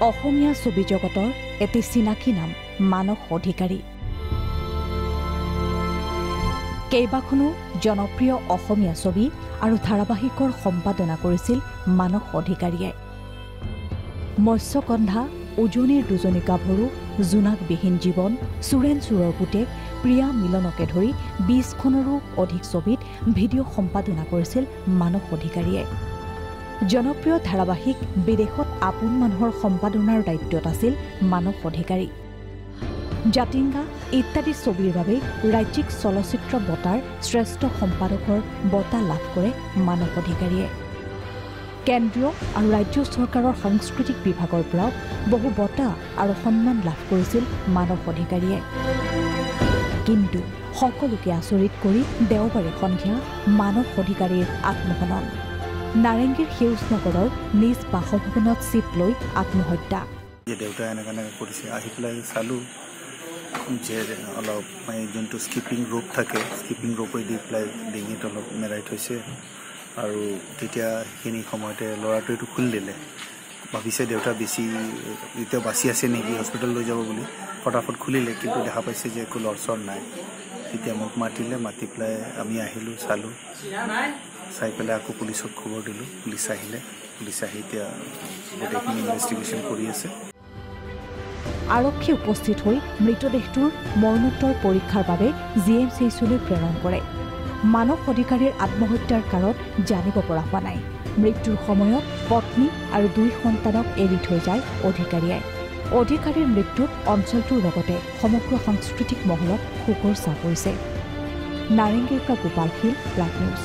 অসমীয়া ছবি জগতৰ এটি চিনাকি নাম মানস অধিকাৰী। কেইবাখনো জনপ্ৰিয় অসমীয়া ছবি আৰু ধাৰাবাহিকৰ সম্পাদনা কৰিছিল মানস অধিকাৰীয়ে। মৎস্যকন্ধা, উজনিৰ দুজনী গাভৰু, জোনাকবিহীন জীৱন, চোৰেণ চোৰৰ পুতেক, প্ৰিয়া মিলনকে ধৰি 20খনৰো অধিক ছবিত ভিডিঅ' সম্পাদনা কৰিছিল মানস অধিকাৰীয়ে। জনপ্ৰিয় ধাৰাবাহিক বিদেশত আপোন মানুহৰ সম্পাদনাৰ দায়িত্বত আছিল মানস অধিকাৰী। জাতিংগা ইত্যাদি ছবিৰ বাবে ৰাজ্যিক চলচ্চিত্ৰ বঁটাৰ শ্ৰেষ্ঠ সম্পাদকৰ বঁটা লাভ কৰে মানস অধিকাৰীয়ে। কেন্দ্ৰীয় আৰু ৰাজ্য চৰকাৰৰ সাংস্কৃতিক বিভাগৰ পৰাও বহু বঁটা আৰু সন্মান লাভ কৰিছিল মানস অধিকাৰীয়ে। কিন্তু সকলোকে আচৰিত কৰি দেওবাৰে সন্ধিয়া মানস অধিকাৰীৰ আত্মহনন। নাৰেংগীৰ সেউজনগৰৰ নিজ বাসভৱনত চিপ লৈ আত্মহত্যা। দেউতা এনেকৈ কৰিছে, আহি পেলাই চালোঁ যে অলপ যোনটো স্কিপিং ৰোপ থাকে, স্কিপিং ৰোপে দি পেলাই ডিঙিত অলপ মেৰাই থৈছে। আৰু তেতিয়া সেইখিনি সময়তে ল'ৰাটোৱে এইটো খুলি দিলে, ভাবিছে দেউতা বেছি এতিয়া বাচি আছে নেকি, হস্পিটেল লৈ যাব বুলি ফটাফট খুলিলে, কিন্তু দেখা পাইছে যে একো লৰচৰ নাই। তেতিয়া মোক মাতিলে, মাতি পেলাই আমি আহিলোঁ, চালোঁ, চাই পেলাই আকৌ পুলিচক খবৰ দিলোঁ। পুলিচ আহিলে, পুলিচ আহি এতিয়া গোটেইখিনি ইনভেষ্টিগেশ্যন কৰি আছে। আৰক্ষী উপস্থিত হৈ মৃতদেহটোৰ মৰণোত্তৰ পৰীক্ষাৰ বাবে GMCHলৈ প্ৰেৰণ কৰে। মানস অধিকাৰীৰ আত্মহত্যাৰ কাৰণ জানিব পৰা হোৱা নাই। মৃত্যুৰ সময়ত পত্নী আৰু 2 সন্তানক এৰি থৈ যায় অধিকাৰীয়ে। অধিকাৰীৰ মৃত্যুত অঞ্চলটোৰ লগতে সমগ্ৰ সাংস্কৃতিক মহলত শোকৰ ছাঁ পৰিছে। নাৰেংগীৰ পৰা গোপাল শীল, প্ৰাগ নিউজ।